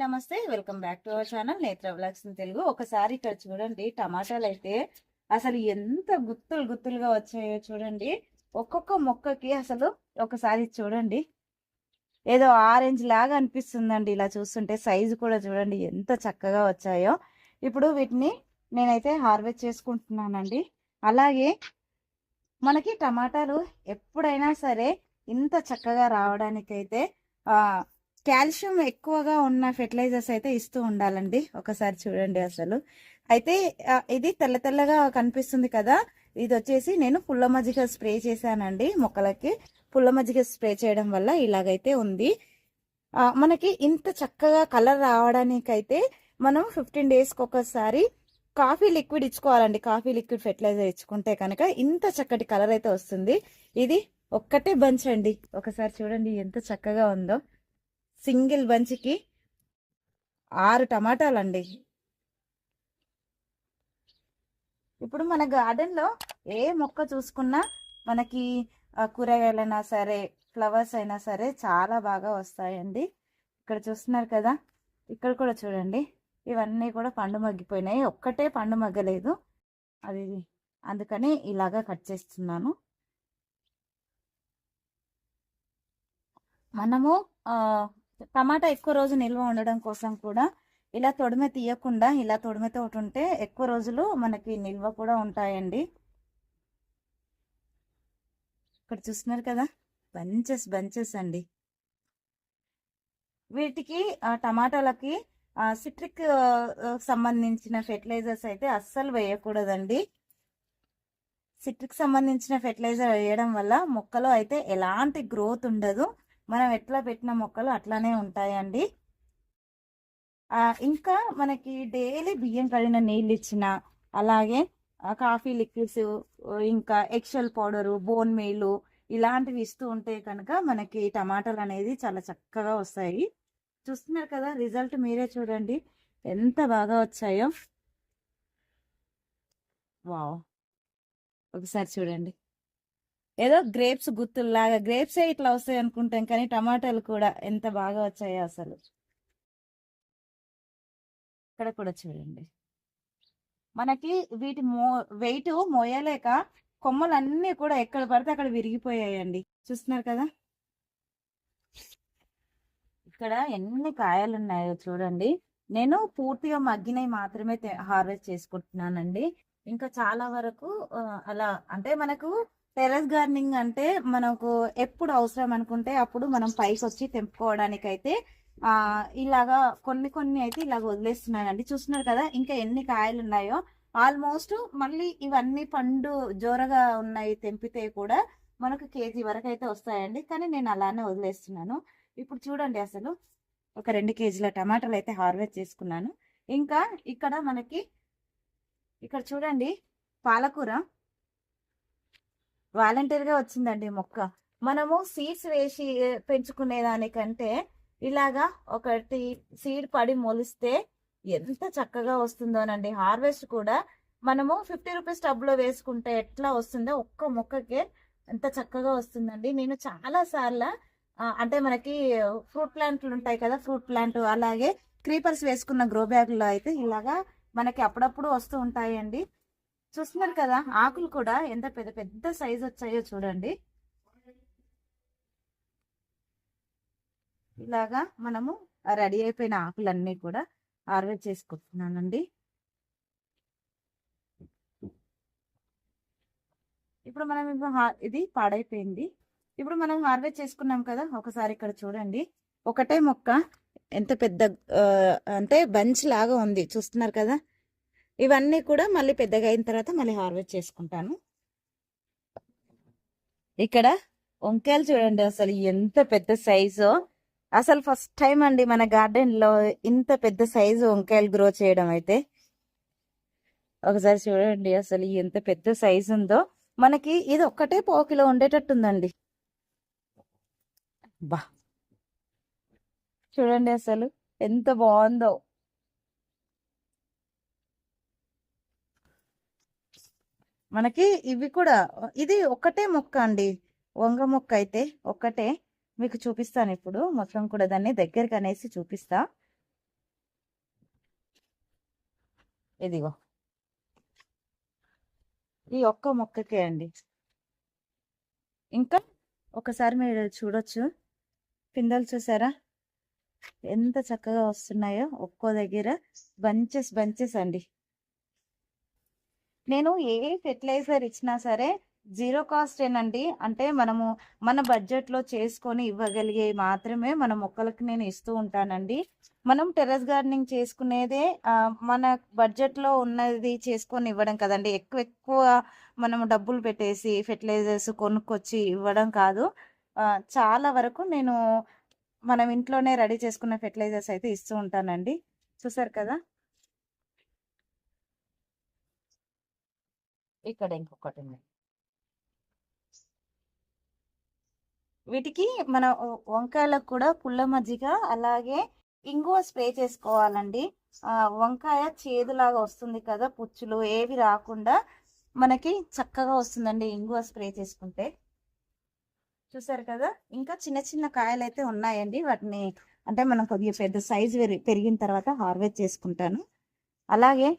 నమస్తే, welcome back to our channel నేత్ర vlogs in Telugu. ఒకసారి ఇక్కడ చూడండి, టమాటాలు అయితే అసలు ఎంత గుత్తులు గుత్తులుగా వచ్చాయో చూడండి. ఒక్కొక్క మొక్కకి అసలు ఒకసారి చూడండి, ఏదో ఆరెంజ్ లాగా అనిపిస్తుందండి. ఇలా చూస్తుంటే సైజు కూడా చూడండి ఎంత చక్కగా వచ్చాయో. ఇప్పుడు వీటిని నేనైతే హార్వెస్ట్ చేసుకుంటున్నానండి. అలాగే మనకి టమాటాలు ఎప్పుడైనా సరే ఇంత చక్కగా రావడానికైతే కాల్షియం ఎక్కువగా ఉన్న ఫెర్టిలైజర్స్ అయితే ఇస్తూ ఉండాలండి. ఒకసారి చూడండి అసలు అయితే ఇది తెల్ల తెల్లగా కనిపిస్తుంది కదా, ఇది వచ్చేసి నేను పుల్ల మజ్జిగ స్ప్రే చేశానండి. మొక్కలకి పుల్ల మజ్జిగ స్ప్రే చేయడం వల్ల ఇలాగైతే ఉంది. మనకి ఇంత చక్కగా కలర్ రావడానికైతే మనం 15 డేస్కి ఒకసారి కాఫీ లిక్విడ్ ఇచ్చుకోవాలండి. కాఫీ లిక్విడ్ ఫెర్టిలైజర్ ఇచ్చుకుంటే కనుక ఇంత చక్కటి కలర్ అయితే వస్తుంది. ఇది ఒక్కటే బంచ్ అండి, ఒకసారి చూడండి ఎంత చక్కగా ఉందో. సింగిల్ బంచ్కి 6 టమాటాలండి. ఇప్పుడు మన గార్డెన్లో ఏ మొక్క చూసుకున్నా మనకి కూరగాయలైనా సరే ఫ్లవర్స్ అయినా సరే చాలా బాగా వస్తాయండి. ఇక్కడ చూస్తున్నారు కదా, ఇక్కడ కూడా చూడండి, ఇవన్నీ కూడా పండు మగ్గిపోయినాయి. ఒక్కటే పండు మగ్గలేదు, అది అందుకని ఇలాగా కట్ చేస్తున్నాను. మనము టమాటా ఎక్కువ రోజు నిల్వ ఉండడం కోసం కూడా ఇలా తొడిమె తీయకుండా ఇలా తొడిమెతో ఉంటే ఎక్కువ రోజులు మనకి నిల్వ కూడా ఉంటాయండి. ఇక్కడ చూస్తున్నారు కదా, బంచెస్ బంచెస్ అండి. వీటికి టమాటాలకి సిట్రిక్ సంబంధించిన ఫెర్టిలైజర్స్ అయితే అస్సలు వేయకూడదండి. సిట్రిక్ సంబంధించిన ఫెర్టిలైజర్ వేయడం వల్ల మొక్కలో అయితే ఎలాంటి గ్రోత్ ఉండదు. మనం ఎట్లా పెట్టిన మొక్కలు అట్లానే ఉంటాయండి. ఇంకా మనకి డైలీ బియ్యం కడిగిన నీళ్ళు ఇచ్చిన, అలాగే కాఫీ లిక్విడ్స్, ఇంకా ఎక్సెల్ పౌడరు, బోన్ మీలు ఇలాంటివి ఇస్తూ ఉంటే కనుక మనకి టమాటాలు అనేది చాలా చక్కగా వస్తాయి. చూస్తున్నారు కదా, రిజల్ట్ మీరే చూడండి ఎంత బాగా వచ్చాయో. వావ్, ఒకసారి చూడండి, ఏదో గ్రేప్స్ గుత్తుల్లాగా, గ్రేప్సే ఇట్లా వస్తాయి అనుకుంటాం కానీ టమాటాలు కూడా ఎంత బాగా వచ్చాయో అసలు. ఇక్కడ కూడా చూడండి, మనకి వీటి వెయిట్ మోయలేక కొమ్మలన్నీ కూడా ఎక్కడ పడితే అక్కడ విరిగిపోయాయండి. చూస్తున్నారు కదా, ఇక్కడ ఎన్ని కాయలు ఉన్నాయో చూడండి. నేను పూర్తిగా మగ్గినవి మాత్రమే హార్వెస్ట్ చేసుకుంటున్నానండి. ఇంకా చాలా వరకు అలా, అంటే మనకు టెర్రస్ గార్డెనింగ్ అంటే మనకు ఎప్పుడు అవసరం అనుకుంటే అప్పుడు మనం పైకి వచ్చి తెంపుకోవడానికైతే ఇలాగా కొన్ని కొన్ని అయితే ఇలాగ వదిలేస్తున్నానండి. చూస్తున్నారు కదా, ఇంకా ఎన్ని కాయలు ఉన్నాయో. ఆల్మోస్ట్ మళ్ళీ ఇవన్నీ పండు జోరగా ఉన్నాయి తెంపితే కూడా మనకు కేజీ వరకు అయితే వస్తాయండి, కానీ నేను అలానే వదిలేస్తున్నాను. ఇప్పుడు చూడండి అసలు ఒక 2 కేజీల టమాటాలు అయితే హార్వెస్ట్ చేసుకున్నాను. ఇంకా ఇక్కడ మనకి ఇక్కడ చూడండి, పాలకూర వాలంటీర్గా వచ్చిందండి మొక్క. మనము సీడ్స్ వేసి పెంచుకునే దానికంటే ఇలాగా ఒకటి సీడ్ పడి మొలిస్తే ఎంత చక్కగా వస్తుందోనండి. హార్వెస్ట్ కూడా మనము 50 రూపీస్ టబ్లో వేసుకుంటే ఎట్లా వస్తుందో ఒక్క మొక్కకే ఎంత చక్కగా వస్తుందండి. నేను చాలా సార్లు అంటే మనకి ఫ్రూట్ ప్లాంట్లు ఉంటాయి కదా, ఫ్రూట్ ప్లాంట్ అలాగే క్రీపర్స్ వేసుకున్న గ్రో బ్యాగ్లో అయితే ఇలాగా మనకి అప్పుడప్పుడు వస్తూ ఉంటాయండి. చూస్తున్నారు కదా, ఆకులు కూడా ఎంత పెద్ద పెద్ద సైజు వచ్చాయో చూడండి. ఇలాగా మనము రెడీ అయిపోయిన ఆకులన్నీ కూడా హార్వెస్ట్ చేసుకుంటున్నానండి. ఇప్పుడు మనం ఇది పాడైపోయింది. ఇప్పుడు మనం హార్వెస్ట్ చేసుకున్నాం కదా, ఒకసారి ఇక్కడ చూడండి, ఒకటే మొక్క ఎంత పెద్ద అంటే బంచ్ లాగా ఉంది. చూస్తున్నారు కదా, ఇవన్నీ కూడా మళ్ళీ పెద్దగా అయిన తర్వాత మళ్ళీ హార్వెస్ట్ చేసుకుంటాను. ఇక్కడ వంకాయలు చూడండి అసలు ఎంత పెద్ద సైజు. అసలు ఫస్ట్ టైం అండి మన గార్డెన్లో ఇంత పెద్ద సైజు వంకాయలు గ్రో చేయడం అయితే. ఒకసారి చూడండి అసలు ఎంత పెద్ద సైజు ఉందో. మనకి ఇది ఒక్కటే 1 కిలో ఉండేటట్టుందండి. బా, చూడండి అసలు ఎంత బాగుందో. మనకి ఇవి కూడా, ఇది ఒక్కటే మొక్క అండి, వంగ మొక్క అయితే ఒక్కటే. మీకు చూపిస్తాను ఇప్పుడు మొత్తం కూడా, దాన్ని దగ్గరికి అనేసి చూపిస్తా. ఇదిగో ఈ ఒక్క మొక్కకే అండి. ఇంకా ఒకసారి మీరు చూడొచ్చు, పిందెలు చూసారా ఎంత చక్కగా వస్తున్నాయో, ఒక్కో దగ్గర బంచెస్ బంచెస్ అండి. నేను ఏ ఫెర్టిలైజర్ ఇచ్చినా సరే జీరో కాస్ట్ ఏనండి. అంటే మనము మన బడ్జెట్లో చేసుకొని ఇవ్వగలిగే మాత్రమే మన మొక్కలకి నేను ఇస్తూ ఉంటానండి. మనం టెర్రస్ గార్డెనింగ్ చేసుకునేదే మన బడ్జెట్లో ఉన్నది చేసుకొని ఇవ్వడం కదండి. ఎక్కువ ఎక్కువ మనం డబ్బులు పెట్టేసి ఫెర్టిలైజర్స్ కొనుక్కొచ్చి ఇవ్వడం కాదు. చాలా వరకు నేను మనం ఇంట్లోనే రెడీ చేసుకున్న ఫెర్టిలైజర్స్ అయితే ఇస్తూ ఉంటానండి. చూసారు కదా, ఇక్కడ ఇంకొకటి ఉంది. వీటికి మన వంకాయలకు కూడా పుల్ల మజ్జిగ అలాగే ఇంగువ స్ప్రే చేసుకోవాలండి. వంకాయ చేదులాగా వస్తుంది కదా, పుచ్చులు ఏవి రాకుండా మనకి చక్కగా వస్తుందండి ఇంగువ స్ప్రే చేసుకుంటే. చూసారు కదా, ఇంకా చిన్న చిన్న కాయలు అయితే ఉన్నాయండి. వాటిని అంటే మనం కొద్దిగా పెద్ద సైజు పెరిగిన తర్వాత హార్వెస్ట్ చేసుకుంటాను. అలాగే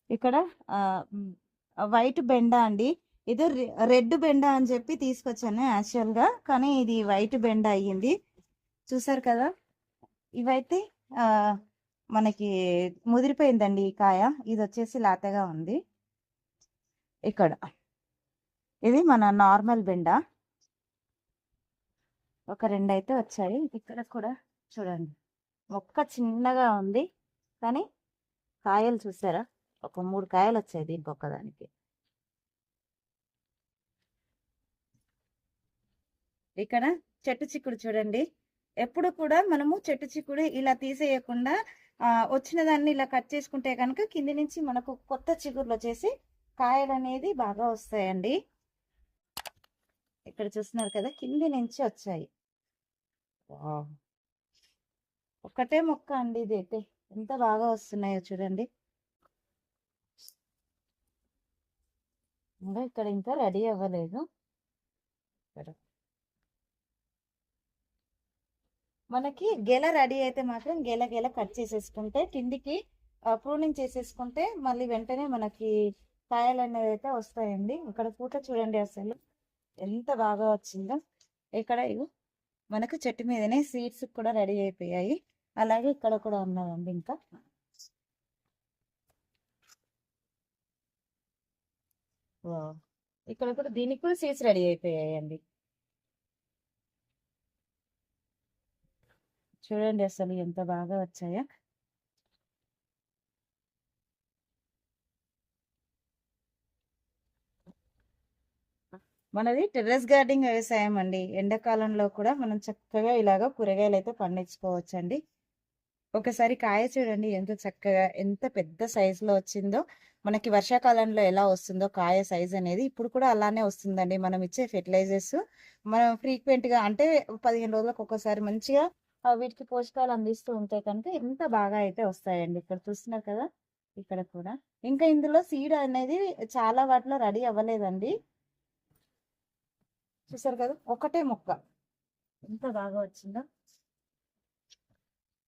ఇక్కడ వైట్ బెండ అండి. ఇది రెడ్ బెండ అని చెప్పి తీసుకొచ్చాను యాక్చువల్గా, కానీ ఇది వైట్ బెండ అయ్యింది. చూసారు కదా, ఇవైతే మనకి ముదిరిపోయిందండి ఈ కాయ. ఇది వచ్చేసి లేతగా ఉంది. ఇక్కడ ఇది మన నార్మల్ బెండ. ఒక రెండు అయితే వచ్చాయి. ఇక్కడ కూడా చూడండి, మొక్క చిన్నగా ఉంది కానీ కాయలు చూసారా, ఒక 3 కాయలు వచ్చాయి దీనికి ఒక్కదానికి. ఇక్కడ చెట్టు చిక్కుడు చూడండి, ఎప్పుడు కూడా మనము చెట్టు చిక్కుడు ఇలా తీసేయకుండా వచ్చిన దాన్ని ఇలా కట్ చేసుకుంటే కనుక కింది నుంచి మనకు కొత్త చిగుర్లు వచ్చేసి కాయలు అనేది బాగా వస్తాయండి. ఇక్కడ చూస్తున్నారు కదా, కింది నుంచి వచ్చాయి. ఒక్కటే మొక్క అండి ఇది అయితే, ఎంత బాగా వస్తున్నాయో చూడండి. ఇక్కడ ఇంకా రెడీ అవ్వలేదు. మనకి గెల రెడీ అయితే మాత్రం గెల గెల కట్ చేసేసుకుంటే కిందికి ప్రూనింగ్ చేసేసుకుంటే మళ్ళీ వెంటనే మనకి కాయలు అనేది అయితే వస్తాయండి. ఇక్కడ పూత చూడండి అసలు ఎంత బాగా వచ్చిందో. ఇక్కడ మనకు చెట్టు మీదనే సీడ్స్ కూడా రెడీ అయిపోయాయి. అలాగే ఇక్కడ కూడా ఉన్నాయండి. ఇంకా ఇక్కడ కూడా దీనికి కూడా సీడ్స్ రెడీ అయిపోయాయండి. చూడండి అసలు ఎంత బాగా వచ్చాయా. మనది టెర్రస్ గార్డెనింగ్ వ్యవసాయం అండి. ఎండాకాలంలో కూడా మనం చక్కగా ఇలాగా కూరగాయలు అయితే పండించుకోవచ్చండి. ఒకసారి కాయ చూడండి ఎంత చక్కగా, ఎంత పెద్ద సైజులో వచ్చిందో. మనకి వర్షాకాలంలో ఎలా వస్తుందో కాయ సైజ్ అనేది ఇప్పుడు కూడా అలానే వస్తుందండి. మనం ఇచ్చే ఫెర్టిలైజర్స్ మనం ఫ్రీక్వెంట్గా అంటే 15 రోజులకు ఒకసారి మంచిగా వీటికి పోషకాలు అందిస్తూ ఉంటే కనుక ఎంత బాగా అయితే వస్తాయండి. ఇక్కడ చూస్తున్నారు కదా, ఇక్కడ కూడా ఇంకా ఇందులో సీడ్ అనేది చాలా వాటిలో రెడీ అవ్వలేదండి. చూసారు కదా, ఒకటే మొక్క ఎంత బాగా వచ్చిందో.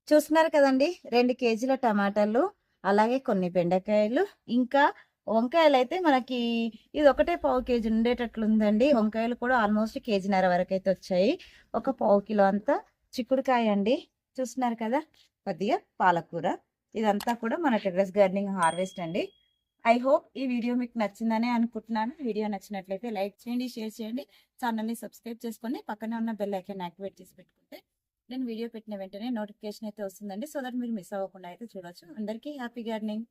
చూస్తున్నారు కదండి, 2 కేజీల టమాటాలు, అలాగే కొన్ని బెండకాయలు, ఇంకా వంకాయలు అయితే మనకి ఇది ఒకటే 1/2 కేజీ ఉండేటట్లుందండి. వంకాయలు కూడా ఆల్మోస్ట్ 1.5 కేజీ వరకు అయితే వచ్చాయి. ఒక 1/2 కిలో అంతా చిక్కుడుకాయ అండి. చూస్తున్నారు కదా, కొద్దిగా పాలకూర. ఇదంతా కూడా మన టెర్రస్ గార్డెనింగ్ హార్వెస్ట్ అండి. ఐ హోప్ ఈ వీడియో మీకు నచ్చిందని అనుకుంటున్నాను. వీడియో నచ్చినట్లయితే లైక్ చేయండి, షేర్ చేయండి, ఛానల్ని సబ్స్క్రైబ్ చేసుకొని పక్కనే ఉన్న బెల్ ఐకాన్ యాక్టివేట్ చేసి పెట్టుకుంటే నేను వీడియో పెట్టిన వెంటనే నోటిఫికేషన్ అయితే వస్తుందండి. సో దట్ మీరు మిస్ అవ్వకుండా అయితే చూడొచ్చు. అందరికీ హ్యాపీ గార్డెనింగ్.